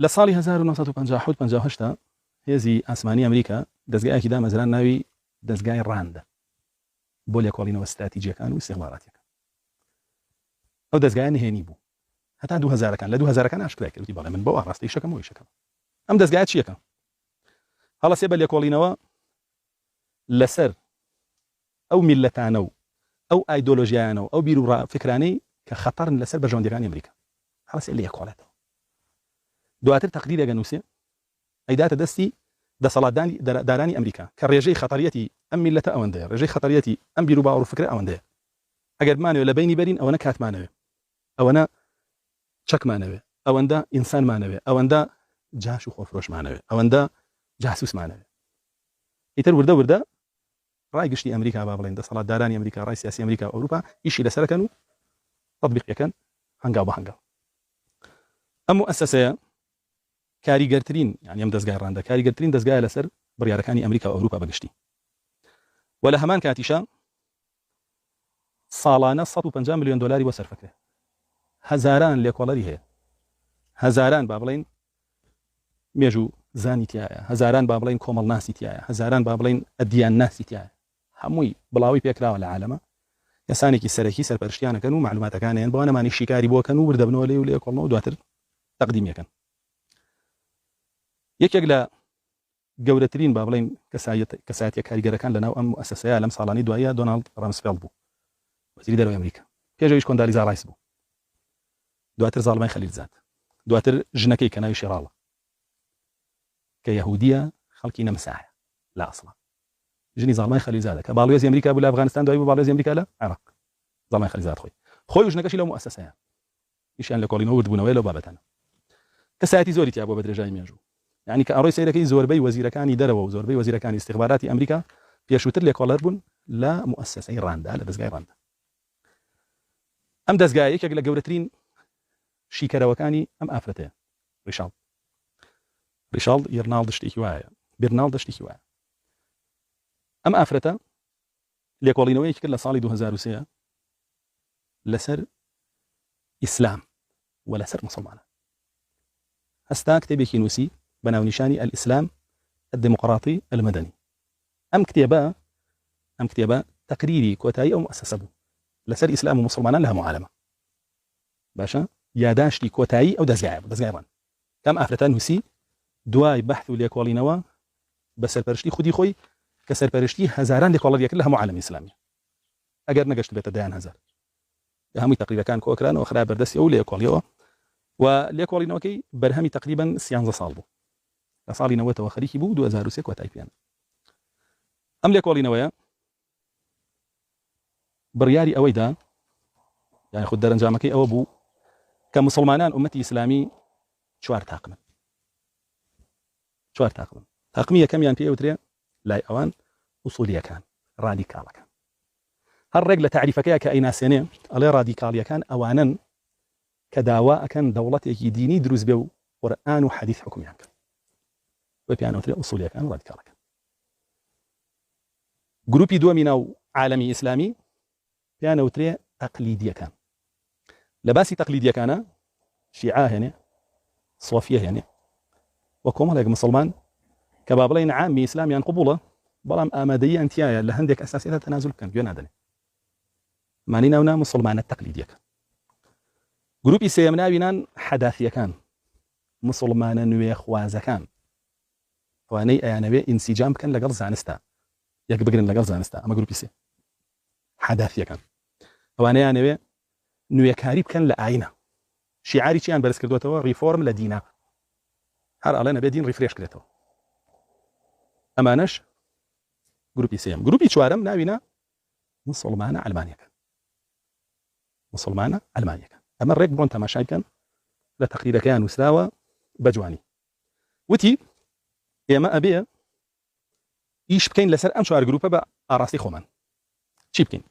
لە ساڵی 1950 هێزی ئاسمانی ئەمریکا دەستگایەکی دامەزران ناوی دەستگای ڕاندە بۆ لێکۆڵینەوە استراتیجیەکان و استیخباراتیەکان. ئەو دەستگایە نهێنی بوو هەتا 2000کان لە 2000کان ئاشکرا کردی بەڵێ من بۆ ئاڕاستی شەکەم و شەکەم. ئەم دەستگایە چیەکە؟ هەڵەسێ بە لێکۆڵینەوە لەسەر ئەو میلەتانە و ئەو ئایدۆلۆژیانە و ئەو بیر و فکرانەی کە خەتەرن لەسەر بەرژەوەندەکانی ئەمریکا. هەڵەسێ لێکۆڵێتەوە. دواتر تەقریرێکە نووسێ ئەیداتە دەستی دەسەڵاتدارانی ئەمریکا کە ڕێژەی خەتەریەتی ئەم میلەتە ئەوەندەیە، ڕێژەی خەتەریەتی ئەم بیر و باوەڕ و فکرە ئەوەندەیە. ئەگەر بمانەوێت لە بینی بەرین ئەوەنە کاتمانەوێ، ئەوەنە چەکمانەوێ، ئەوەندە ئینسانمانەوێ، ئەوەندە جاش و خۆفرۆشمانەوێ، ئەوەندە جاسوسمانەوێ. ئیتر وردە وردە ڕای گشتی ئەمریکا با بڵێن دەسەڵاتدارانی ئەمریکا، ڕای سیاسی ئەمریکا و ئەوروپا ئیشی لەسەرەکەن و تەطبیقیەکەن هەنگاو بە هەنگاو. ئەم موسسەیە کاریگەرترین، یعنی ئەم دەستگای ڕاندە کاریگەرترین دەستگایە لەسەر بڕیارەکانی ئەمریکا و ئەوروپا بەگشتی. و لە هەمان کاتیشە ساڵانە 150 ملیۆن دۆلاری بۆ سەرفەکرێ. هەزاران لێکۆڵەری هەیە، هەزاران با بڵێن مێژوو زانی تایە، هەزاران با بڵێن کۆمەڵ ناسی تایە، هەزاران با بڵێن ئەدیان ناسی تایە. هەمووی بڵاوی پێکراوە لە عالەمە. یاسانێکی سەرەکی سەرپەرشتیانەکەن و معلوماتەکانیان بۆ نەمانی شیکاری بۆکەن و وردەبنەوە لێ و لێکۆڵنەوە و دواتر تەقدیمیەکەن. یەکێک لە گەورەترین با بڵێن کەسایەتیە کاریگەرەکان لەناو ئەم موسسەیە لەم ساڵانی دوایە دۆناڵد ڕامسفێلد بوو، وەزیری دەرەوەی ئەمریکا. پێشەوەیش کۆندالیزا ڕایس بوو، دواتر زاڵمای خەلیلزاد، دواتر ژنەکەی کە ناوی شێراڵە کە یەهودیە خەڵکی نەمساحە لە ئەسڵا، ژنی زاڵمای خەلیلزادە کە باڵێزی ئەمریکا بوو لە ئەفغانستان، دوای بوو باڵێزی ئەمریکا لە عێراق. زاڵمای خەلیلزاد خۆی و ژنەکەشی لەو موسسەیە ئیشیان لە کۆڵینەوە وردبوونەوەی لەو بابەتانە. کەسایەتی زۆری تیا بۆ بە درێژای مێژوو، یعنی کە ئەڕۆی سەیرەکەی زۆربەی وەزیرەکانی دەرەوە و زۆربەی وەزیرەکانی استیخباراتی ئەمریکا پێشووتر لێکۆڵەر بوون لە موسسەی ڕاندا، لە دەستگای ڕاندا. ئەم دەستگای یەکێک لە گەورەترین شیکەرەوەکانی ئەم ئافرەتەیە. ریشالد ئیرنالد شتێکی وایە، بیرنالد شتێکی وایە. ئەم ئافرەتە لێکۆڵینەوەیەکی کرد لە ساڵی 2003 لەسەر ئیسلام و لەسەر مسلمانە. هەستا کتێبێکی نووسی بە ناونیشانی الئیسلام الدیموقراطی المەدەنی. ئەم کتێبە تەقریری کۆتایی ئەو موسسە بوو لەسەر ئیسلام و مسلمانان لە هەموو عالەمە. باشە یاداشتی کۆتایی ئەو دەستگایە بوو، دەستگای ڕان. کەم ئافرەتە نووسی دوای بەحث و لێکۆڵینەوە بە سەرپەرشتی خودی خۆی کە سەرپەرشتی هەزاران لێکۆڵەریە کرد لە هەموو عالەمی ئیسلامی، ئەگەر نەگەشت بێتە 10,000. هەمووی تەقریرەکان کۆکرانەوە خرا بەردەستی ئەو لێکۆڵیەوە و لێکۆڵینەوەکەی بەرهەمی تقریبا 13 ساڵ بوو. لە ساڵی 90ەوە خەریکی بوو، 2003 کۆتایی پێیان. ئەم لێکۆڵینەوەیە بڕیاری ئەوەیدا، یعنی خود دەرەنجامەکەی ئەوە بوو کە مسلمانان ئومەتی ئیسلامی 4 تاقمن. 4 تاقمن. تاقمی یەکەمیان پێوترێ لای ئەوان ئوسولیەکان، ڕادیکاڵەکان. هەر ڕێک لە تعریفەکەیە کە ئەیناسێنێ ئەڵێ ڕادیکاڵیەکان ئەوانن کە داوا ئەکەن دەوڵەتێکی دینی دروست بێ و قورئان و حەدیث حکمیان کە بە پێیانەوترێ ئوسولیەکان و ڕادیکاڵەکان. گروپی دووەمی ناو عالەمی ئیسلامی پێیانەوترێ تەقلیدیەکان. لە باسی تەقلیدیەکانە شیعە هێنێ، سۆفیە هێنێ و کۆمەڵێک مسلمان کە با بڵێن عامی ئیسلامیان قبوڵە، بەڵام ئامادەییان تایە لە هەندێک ئەساسیەتە تەنازل بکەن، گوێ نادەنێ. مانی ناونا مسلمانە تەقلیدیەکە. گروپی سێیەم ناوینان حەداثیەکان، مسلمانە نوێ خوازەکان، ئەوانەی ئەیانەوێ ئینسیجام بکەن لەگەڵ زانستە، یەک بگرن لەگەڵ زانستە. ئەمە گروپی سێ حەداثیەکان. ئەوانەیانەوێ نوێکاری بکەن لە ئاینە. شیعاری چیان بەرز کردوێتەوە؟ ریفۆرم لە دینە، هەر ئەڵێ نەبێ دین ریفرێش کرێتەوە. ئەمانەش گروپی سێم. گروپی چوارەم ناوینە مسلمانە ئەلمانیەکان. مسلمانە ئەلمانیەکان. ئەمە ڕێک بڕۆن تەماشای بکەن لە تەقریرەکەیان وسراوە بە جوانی. وتی ئێمە ئەبێ ئیش بکەین لەسەر ئەم 4 گروپە بە ئاڕاستی خۆمان. چی بکەین؟